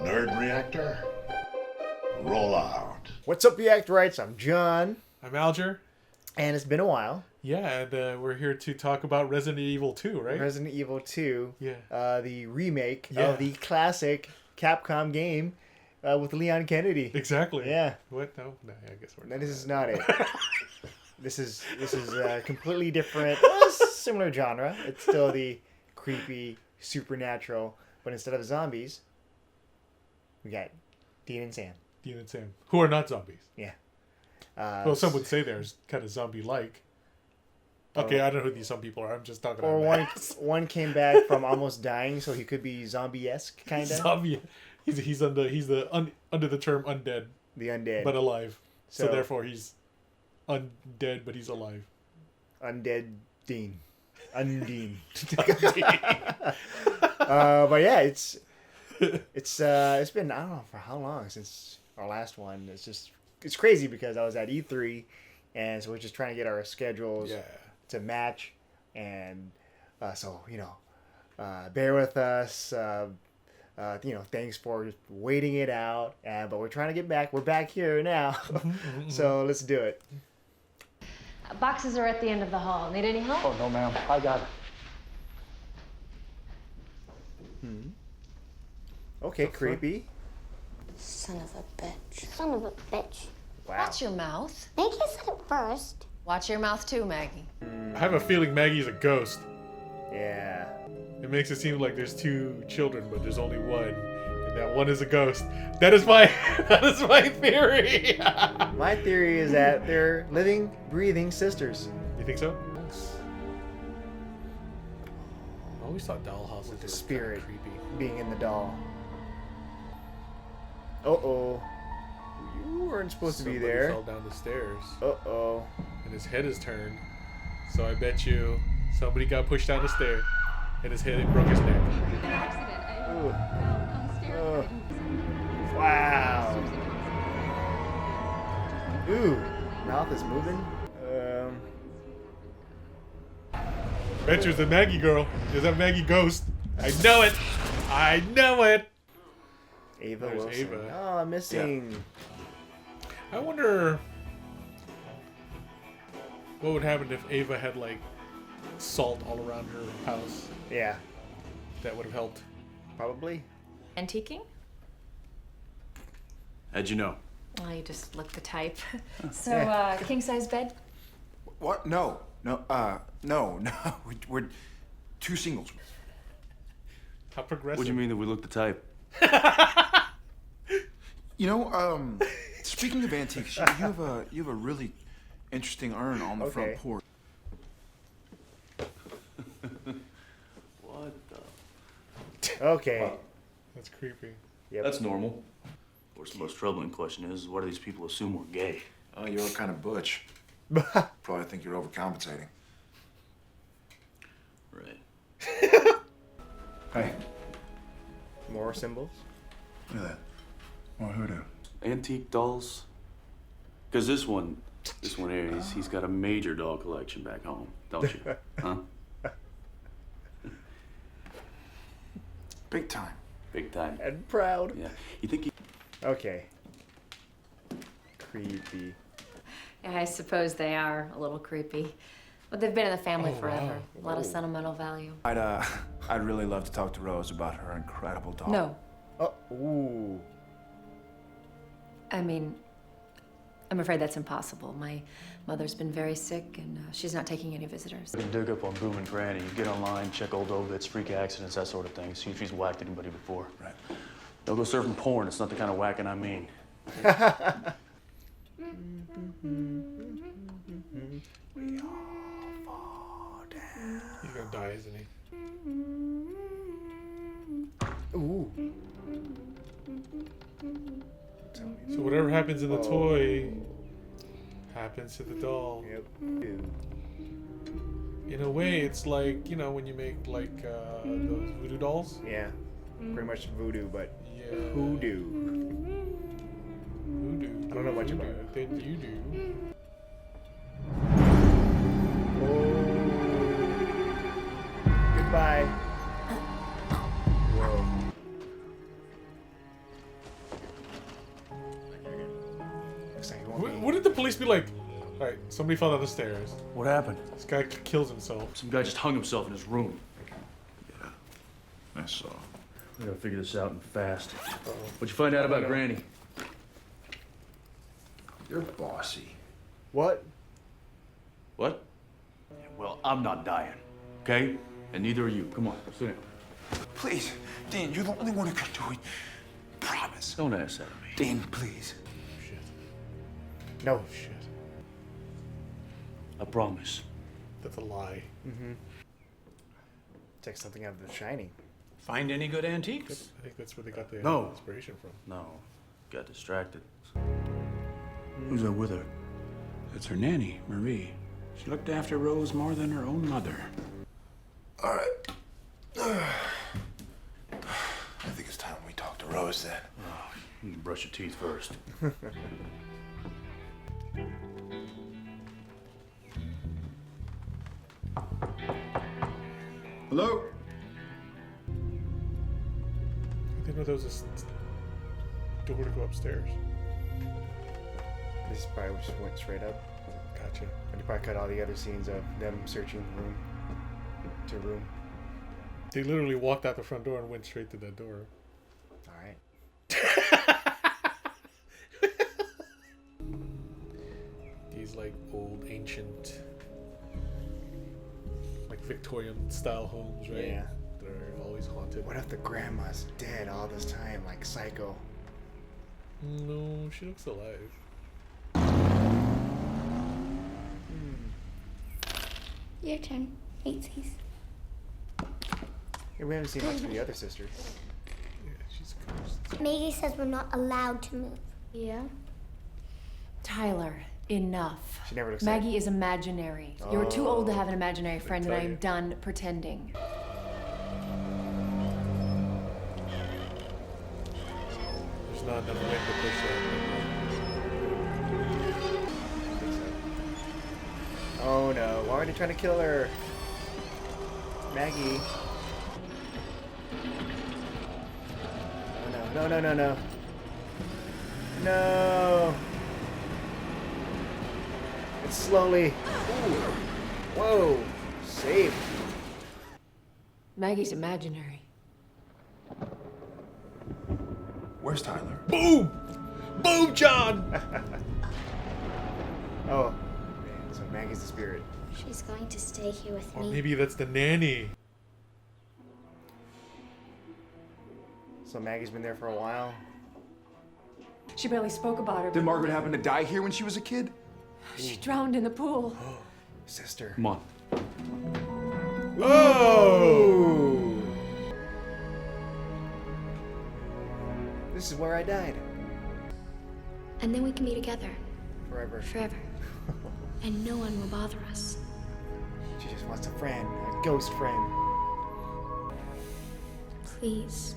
Nerd Reactor, roll out. What's up, Reactorites? I'm John. I'm Alger. And it's been a while. Yeah, and we're here to talk about Resident Evil 2, right? Resident Evil 2. Yeah. The remake of the classic Capcom game with Leon Kennedy. Exactly. Yeah. What? No, I guess we're No, not. this is not it. This is completely different, similar genre. It's still the creepy, supernatural, but instead of zombies, we got Dean and Sam. Dean and Sam, who are not zombies. Yeah. Well, some would say they're kind of zombie-like. Okay, I don't know who these some people are. I'm just talking or about one came back from almost dying, so he could be zombie-esque, kind of. Zombie. He's under the term undead. The undead. But alive. So So therefore he's undead, but he's alive. Undead Dean. Undine. But yeah, it's been, I don't know for how long since our last one. It's crazy because I was at E3, and so we're just trying to get our schedules to match, and so bear with us. Thanks for just waiting it out, but we're trying to get back. We're back here now, so let's do it. Boxes are at the end of the hall. Need any help? Oh, no, ma'am. I got it. Okay, creepy. Son of a bitch. Son of a bitch. Wow. Watch your mouth. Maggie said it first. Watch your mouth too, Maggie. I have a feeling Maggie's a ghost. Yeah. It makes it seem like there's two children, but there's only one, and that one is a ghost. That is my theory. My theory is that they're living, breathing sisters. You think so? I always thought doll houses The were spirit kinda creepy. being in the doll. Uh-oh. You weren't supposed to be Somebody there. fell down the stairs, Uh-oh. and his head is turned. So I bet you somebody got pushed down the stair, and his head broke his neck. Ooh. Wow. Ooh. Mouth is moving. Bet you it's a Maggie girl. There's a Maggie ghost. I know it. I know it. Ava There's Wilson. Ava. Oh, I'm missing. I wonder what would happen if Ava had like salt all around her house. Yeah, That would have helped. probably. Antiquing? How'd you know? Well, you just look the type. So, king size bed? What? No. We're two singles. How progressive. What do you mean that we look the type? Speaking of antiques, you have a really interesting urn on the front porch. What the? Okay. That's creepy. Yep. That's normal. Of course, the most troubling question is, why do these people assume we're gay? Oh, you're kind of butch. Probably think you're overcompensating. Right. Hey, More symbols. look at that. More hoodoo. Antique dolls? Because this one here, he's got a major doll collection back home, don't you? Huh? Big time. Big time. And proud. Yeah. You think he... Okay. Creepy. Yeah, I suppose they are a little creepy. But they've been in the family forever. wow. A lot of sentimental value. I'd really love to talk to Rose about her incredible doll. No. Oh, ooh. I mean, I'm afraid that's impossible. My mother's been very sick, and she's not taking any visitors. You can dig up on Boom and Granny. You get online, check old obits, freak accidents, that sort of thing. See if she's whacked anybody before. Right. Don't go surfing porn. It's not the kind of whacking I mean. We all fall down. He's gonna die, isn't he? Ooh. So whatever happens in the toy happens to the doll. Yep. Ew. In a way, it's like, when you make like those voodoo dolls. Yeah. Pretty much voodoo, but Yeah. hoodoo. Voodoo. I don't know much about Voodoo. it. Then you do. Goodbye. Whoa. looks like he won't be. Wouldn't the police be like, all right, somebody fell down the stairs. What happened? This guy kills himself. Some guy just hung himself in his room. Yeah, I saw. We gotta figure this out and fast. What'd you find out about Granny? You're bossy. What? What? Yeah, well, I'm not dying, okay? And neither are you. Come on, sit down. Please, Dan, you're the only one who can do it. Promise. Don't ask that of me. Dan, please. Shit. No. Shit. I promise. That's a lie. Take something out of The Shining. Find any good antiques? I think that's where they got the No. inspiration from. No, got distracted. Who's that with her? It's her nanny, Marie. She looked after Rose more than her own mother. All right. I think it's time we talk to Rose then. Oh, you can brush your teeth first. Hello? I didn't know there was a door to go upstairs. This probably just went straight up. Gotcha. And you probably cut all the other scenes of them searching room to room. They literally walked out the front door and went straight to that door. All right. These like old ancient, like Victorian style homes, right? Yeah. They're always haunted. What if the grandma's dead all this time, like Psycho? No, she looks alive. Your turn. 8Cs. Yeah, we haven't seen much of the other sisters. Yeah, she's a ghost. Maggie says we're not allowed to move. Yeah? Tyler, enough. She never looks Maggie is imaginary. You're too old to have an imaginary friend, and I tell am you. done pretending. There's not enough wind to push that. Oh no, why are they trying to kill her? Maggie. Oh no, no, no, no, no. No! It's slowly. Ooh. Whoa! Safe. Maggie's imaginary. Where's Tyler? Boom! Boom, John! Oh, man, so Maggie's the spirit. She's going to stay here with Or me. maybe that's the nanny. So Maggie's been there for a while. She barely spoke about her. Did Margaret happen to die here when she was a kid? She drowned in the pool. Sister. Come on. Oh! This is where I died. And then we can be together Forever. forever. And no one will bother us. She just wants a friend, a ghost friend. Please.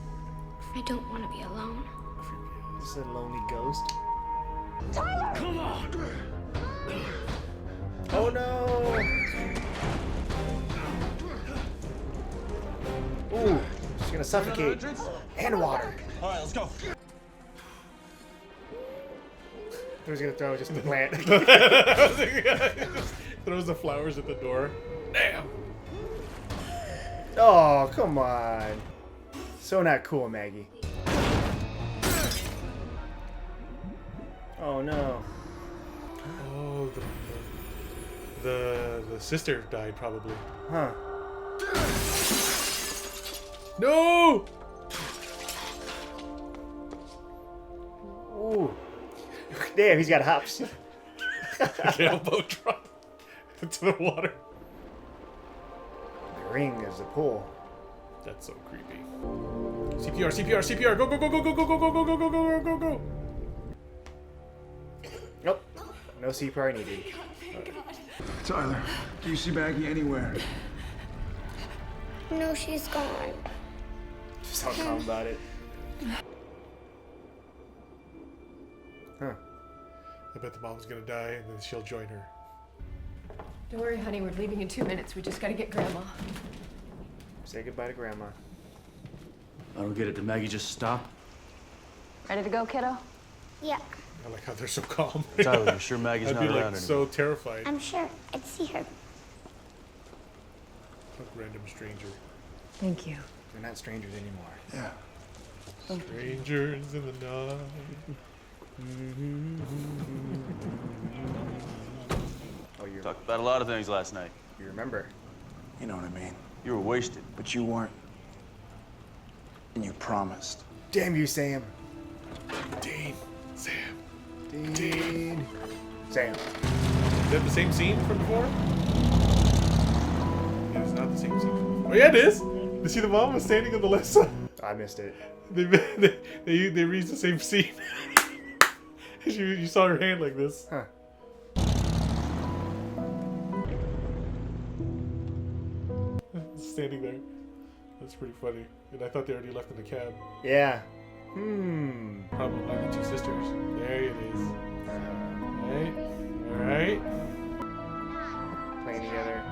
I don't want to be alone. This is a lonely ghost. Come on! Oh no! Ooh, she's gonna suffocate. And water. All right, let's go. Who's gonna throw just the plant? Throws the flowers at the door. Damn! Oh, come on. So not cool, Maggie. Oh no. Oh, the sister died probably. Huh. No! Ooh. Damn, he's got hops. The elbow drop into the water. The ring is the pool. That's so creepy. CPR, CPR, CPR! Go, go, go, go, go, go, go, go, go, go, go, go, go, go! Nope. No CPR needed. Tyler, do you see Maggie anywhere? No, she's gone. Just how calm about it. Huh. I bet the mom's gonna die and then she'll join her. Don't worry, honey. We're leaving in 2 minutes. We just gotta get Grandma. Say goodbye to Grandma. I don't get it. Did Maggie just stop? Ready to go, kiddo? Yuck. I like how they're so calm. Tyler, you're sure Maggie's I'd not be around like anymore? so terrified. I'm sure. I'd see her. A random stranger. Thank you. They're not strangers anymore. Yeah. Strangers in the night. Oh, you Talked about a lot of things last night. remember? You know what I mean. You were wasted. But you weren't. And you promised. Damn you, Sam. Dean. Sam. Dean. Sam. Is that the same scene from before? It is not the same scene from before. Oh, yeah, it is. You see the mom was standing on the left side? I missed it. They reused the same scene. You saw her hand like this. Huh. Standing there. That's pretty funny. And I thought they already left in the cab. Yeah. Probably the two sisters. There it is. Alright. Alright. Playing together.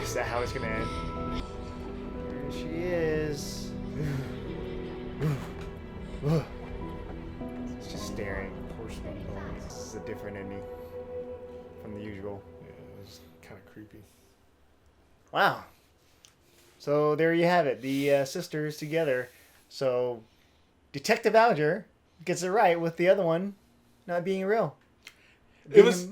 Is that how it's gonna end? There she is. It's just staring. Porcelain bones. This is a different ending from the usual. Yeah, it's kind of creepy. Wow. So there you have it. The sisters together. So Detective Alger gets it right with the other one not being real. It was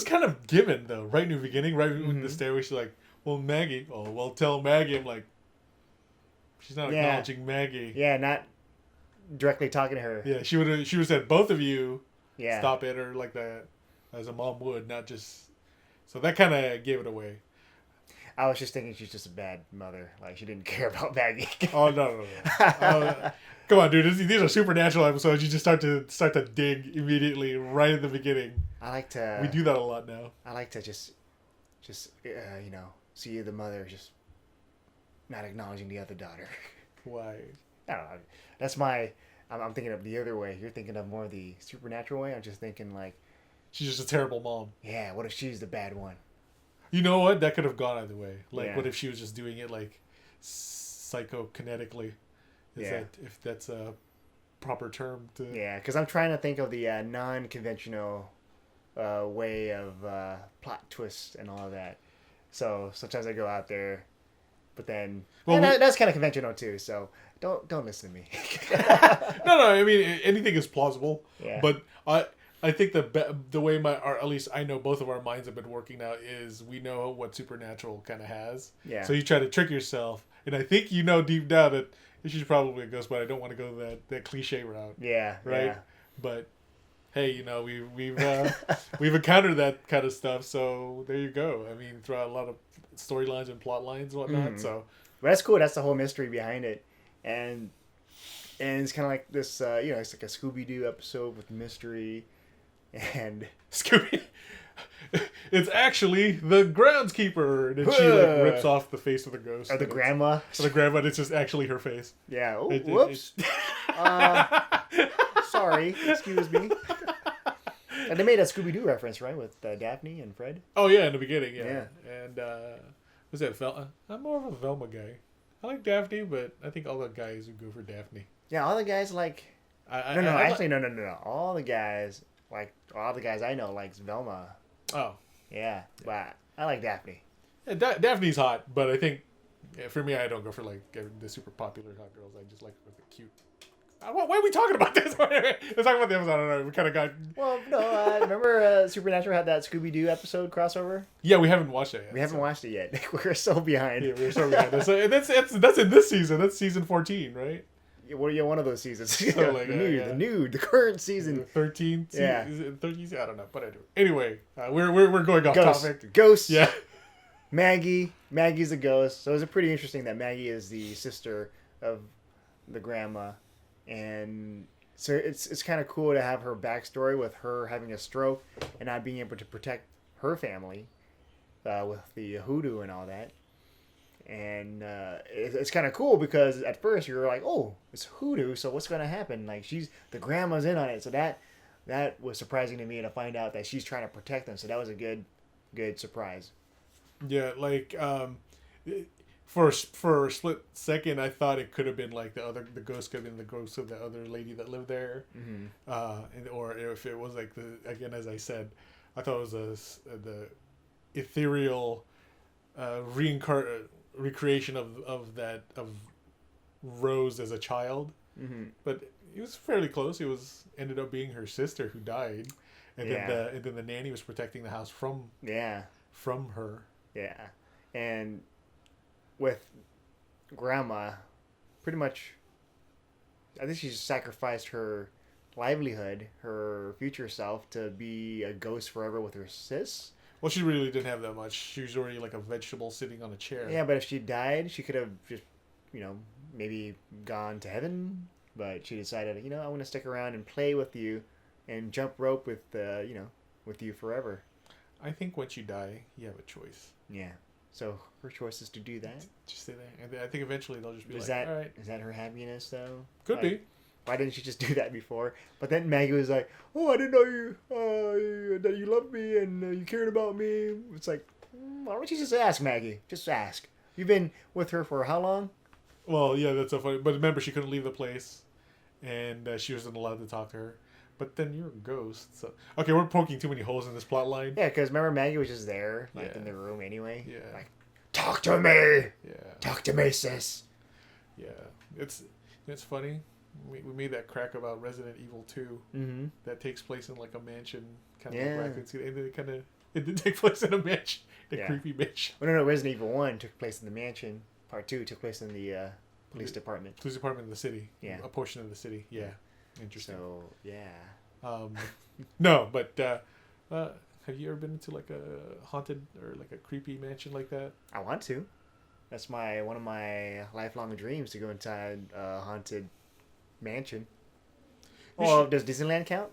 kind of given though, right in the beginning, right in the stairway. She's like, "Well, Maggie. Oh, well, tell Maggie." I'm like, she's not acknowledging Maggie. Yeah, not directly talking to her. Yeah, she would have said both of you. Yeah. Stop it, or like that, as a mom would, not just. So that kind of gave it away. I was just thinking she's just a bad mother. Like, she didn't care about Maggie. Oh no! Come on, dude. These are supernatural episodes. You just start to dig immediately right at the beginning. I like to. We do that a lot now. I like to just see the mother just not acknowledging the other daughter. Why? I don't know. That's my. I'm thinking of the other way. You're thinking of more the supernatural way. I'm just thinking like, She's just a terrible mom. yeah. What if she's the bad one? You know what? That could have gone either way. Like, Yeah. what if she was just doing it like psychokinetically? If that's a proper term to? Yeah, because I'm trying to think of the non-conventional way of plot twists and all of that. So sometimes I go out there, but then that's kind of conventional too. So don't listen to me. No. I mean, anything is plausible. Yeah. But I think the way or at least I know both of our minds have been working now is we know what supernatural kind of has. Yeah. So you try to trick yourself, and I think you know deep down that she's probably a ghost, but I don't want to go that cliche route. Yeah. Right. Yeah. But hey, we've encountered that kind of stuff, so there you go. I mean, throughout a lot of storylines and plot lines and whatnot. So, but that's cool. That's the whole mystery behind it, and it's kind of like this. It's like a Scooby-Doo episode with mystery, and Scooby. It's actually the groundskeeper, and then she like rips off the face of the ghost. Or the grandma. Or the grandma. It's just actually her face. Yeah. Oh, whoops. Sorry. Excuse me. And they made a Scooby-Doo reference, right, with Daphne and Fred? Oh, yeah, in the beginning, yeah. Yeah. And, was that Velma? I'm more of a Velma guy. I like Daphne, but I think all the guys would go for Daphne. Yeah, all the guys like... No. All the guys I know likes Velma. Oh. Yeah, but I like Daphne. Yeah, Daphne's hot, but I think, for me, I don't go for, like, the super popular hot girls. I just like the cute... Why are we talking about this? Let's talk about the episode. I don't know. We kind of got... Well, no, remember Supernatural had that Scooby-Doo episode crossover? Yeah, we haven't watched it yet. We haven't watched it yet. We're so behind. Yeah, we're so behind. That's in this season. That's season 14, right? Yeah, one of those seasons. So, like, the current season. 13? Yeah. Is it 13? I don't know, but anyway, we're going off topic. Ghosts. Yeah. Maggie's a ghost. So it's pretty interesting that Maggie is the sister of the grandma. And so it's kind of cool to have her backstory with her having a stroke and not being able to protect her family with the hoodoo and all that. And it's kind of cool because at first you're like, oh, it's hoodoo, so what's going to happen? Like, the grandma's in on it. So that was surprising to me to find out that she's trying to protect them. So that was a good surprise. Yeah, like For a split second, I thought it could have been like the ghost could have been the ghost of the other lady that lived there, or if it was like as I said, I thought it was the ethereal recreation of Rose as a child, but it was fairly close. It ended up being her sister who died, and then the nanny was protecting the house from her. Yeah, and with Grandma, pretty much, I think she sacrificed her livelihood, her future self, to be a ghost forever with her sis. Well, she really didn't have that much. She was already like a vegetable sitting on a chair. Yeah, but if she died, she could have just, maybe gone to heaven. But she decided, I want to stick around and play with you and jump rope with you forever. I think once you die, you have a choice. Yeah. So her choice is to do that. Just stay there. And I think eventually they'll just be all right. Is that her happiness, though? Could be. Why didn't she just do that before? But then Maggie was like, "Oh, I didn't know that you loved me and you cared about me." It's like, why don't you just ask, Maggie? Just ask. You've been with her for how long? Well, yeah, that's so funny. But remember, she couldn't leave the place, and she wasn't allowed to talk to her. But then you're a ghost. So okay, we're poking too many holes in this plot line. Yeah, because remember Maggie was just there, in the room anyway. Yeah. Like, talk to me. Yeah. Talk to me, sis. Yeah, it's funny. We made that crack about Resident Evil 2 that takes place in like a mansion, kind of like Raccoon City, and then it did take place in a mansion, creepy mansion. Well, no, Resident Evil 1 took place in the mansion. Part 2 took place in the police department. Police department in the city. Yeah, a portion of the city. Yeah, interesting. So yeah. No, but have you ever been into like a haunted or like a creepy mansion like that? I want to. That's one of my lifelong dreams, to go inside a haunted mansion. Does Disneyland count?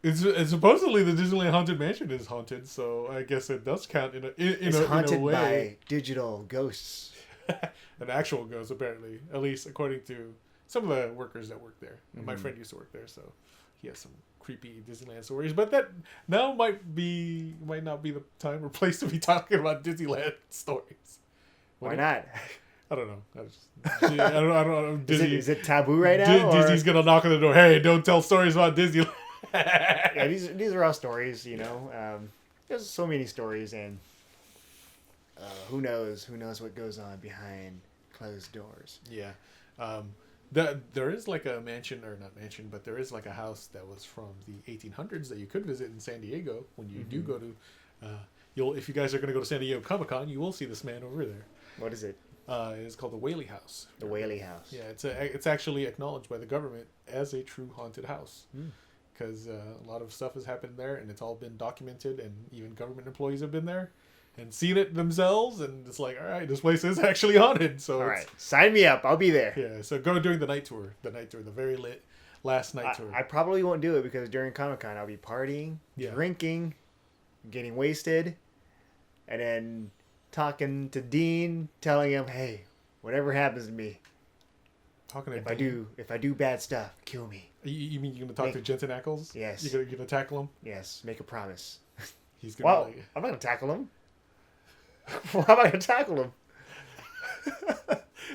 It's supposedly the Disneyland Haunted Mansion is haunted, so I guess it does count in a way. By digital ghosts. An actual ghost, apparently, at least according to some of the workers that work there. My friend used to work there, so he has some creepy Disneyland stories. But that now might not be the time or place to be talking about Disneyland stories. Why not? I don't know. I don't know. Disney, is it taboo right now? Disney's gonna knock on the door. Hey, don't tell stories about Disneyland. Yeah, these are all stories. There's so many stories, and who knows what goes on behind closed doors. Yeah. There is like a mansion, or not mansion, but there is like a house that was from the 1800s that you could visit in San Diego when you do go to. If you guys are going to go to San Diego Comic-Con, you will see this man over there. What is it? It's called the Whaley House. The Whaley House. Yeah, it's actually acknowledged by the government as a true haunted house. Because a lot of stuff has happened there, and it's all been documented, and even government employees have been there and seen it themselves, and it's like, all right, this place is actually haunted. So all right, sign me up. I'll be there. Yeah, so go during the night tour. The very last night tour. I probably won't do it because during Comic-Con I'll be partying, drinking, getting wasted, and then talking to Dean, telling him, hey, whatever happens to me, if I do bad stuff, kill me. You mean you're gonna talk to Jensen Ackles? Yes. You're gonna tackle him? Yes. Make a promise. He's gonna. Well, I'm not gonna tackle him. Why am I gonna tackle him?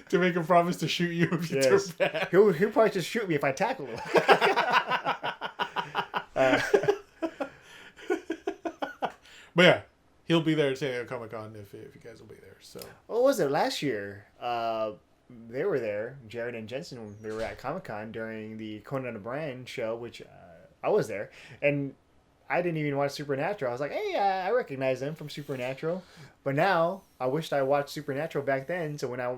To make a promise to shoot you if you turn bad. He'll probably just shoot me if I tackle him. But yeah, he'll be there at San Diego Comic-Con if you guys will be there. So. What was it last year? They were there. Jared and Jensen, they were at Comic-Con during the Conan O'Brien show, which I was there, and I didn't even watch Supernatural. I was like, hey, I recognize them from Supernatural. But now, I wished I watched Supernatural back then, so when I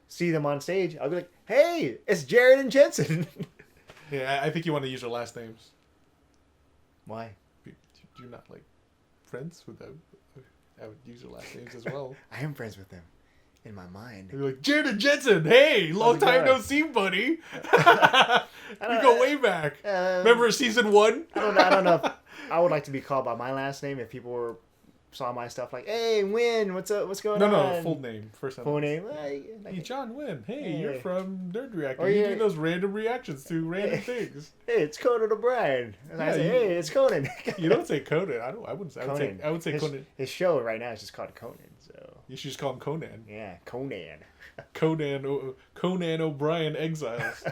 see them on stage, I'll be like, hey, it's Jared and Jensen. Yeah, I think you want to use your last names. Why? You're not, like, friends with them. I would use your last names as well. I am friends with them. In my mind. You're like, Jared and Jensen, hey, long time no see, buddy. We go way back. Remember season 1? I don't know if I would like to be called by my last name if people saw my stuff like, hey, Wynn, what's up? What's going on? No, full name. Full name. Hey, John Wynn. Hey, you're from Nerd Reactor. You do those random reactions to random things. Hey, it's Conan O'Brien. And I say, hey, it's Conan. You don't say Conan. I wouldn't say. I would say Conan. His show right now is just called Conan. So You should just call him Conan. Yeah, Conan. Conan O'Brien Exiles.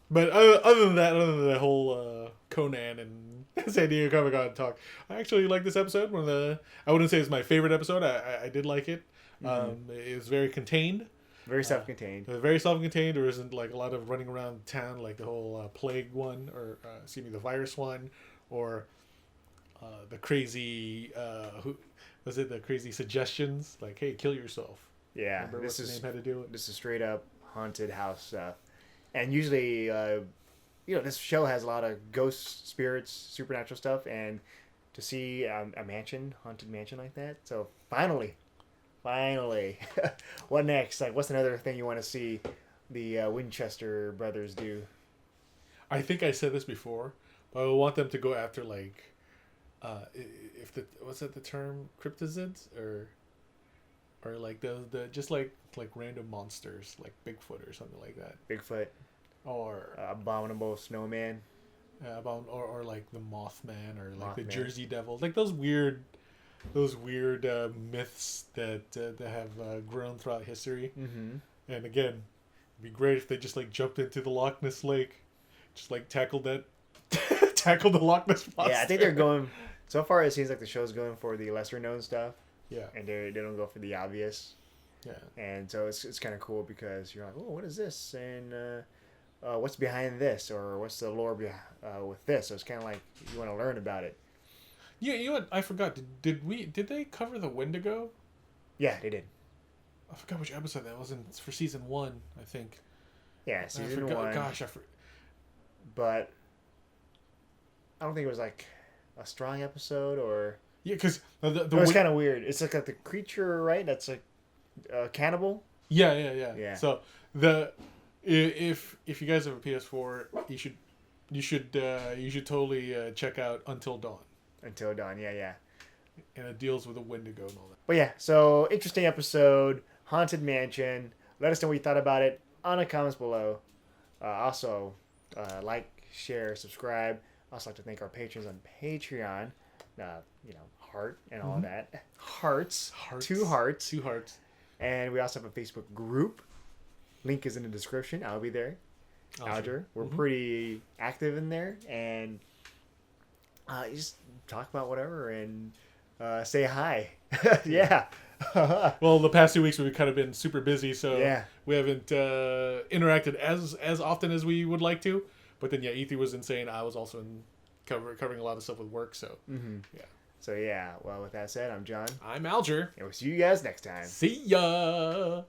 But other than that whole Conan and San Diego Comic-Con talk, I actually like this episode. I wouldn't say it's my favorite episode. I did like it. It was very contained. Very self-contained. Very self-contained. There isn't like a lot of running around town like the whole plague one, or the virus one, or the crazy who was it? The crazy suggestions like, "Hey, kill yourself." Yeah, Remember what's the name had to do it? This is straight up haunted house stuff, and usually, this show has a lot of ghosts, spirits, supernatural stuff, and to see a haunted mansion like that. So finally, what next? Like, what's another thing you want to see the Winchester brothers do? I think I said this before, but I want them to go after like, what's that the term, cryptids or like the just like random monsters like Bigfoot or something like that. Bigfoot, or abominable snowman, or like the Mothman, or like the Mothman. Jersey Devil, like those weird myths that have grown throughout history. Mm-hmm. And again, it'd be great if they just like jumped into the Loch Ness Lake, just like tackled the Loch Ness monster. Yeah, I think they're going. So far, it seems like the show's going for the lesser known stuff. Yeah. And they don't go for the obvious. Yeah. And so it's kind of cool because you're like, oh, what is this? And what's behind this? Or what's the lore with this? So it's kind of like you want to learn about it. Yeah, you know what? I forgot. Did they cover the Wendigo? Yeah, they did. I forgot which episode that was in. It's for season 1, I think. Yeah, season 1. Gosh, But I don't think it was like a strong episode or... Yeah, because it was kind of weird. It's like the creature, right? That's like cannibal. Yeah. So if you guys have a PS4, you should totally check out Until Dawn. Until Dawn, yeah. And it deals with a Wendigo and all that. But yeah, so interesting episode, Haunted Mansion. Let us know what you thought about it on the comments below. Also, like, share, subscribe. I also like to thank our patrons on Patreon. Heart and all that. Hearts. 2 hearts. 2 hearts. And we also have a Facebook group. Link is in the description. I'll be there. Alger. We're pretty active in there. And you just talk about whatever and say hi. Yeah. Well, the past 2 weeks we've kind of been super busy, so yeah. We haven't interacted as often as we would like to. But then, yeah, Ethan was insane. I was also covering a lot of stuff with work, so yeah. So yeah, well, with that said, I'm John. I'm Alger. And we'll see you guys next time. See ya!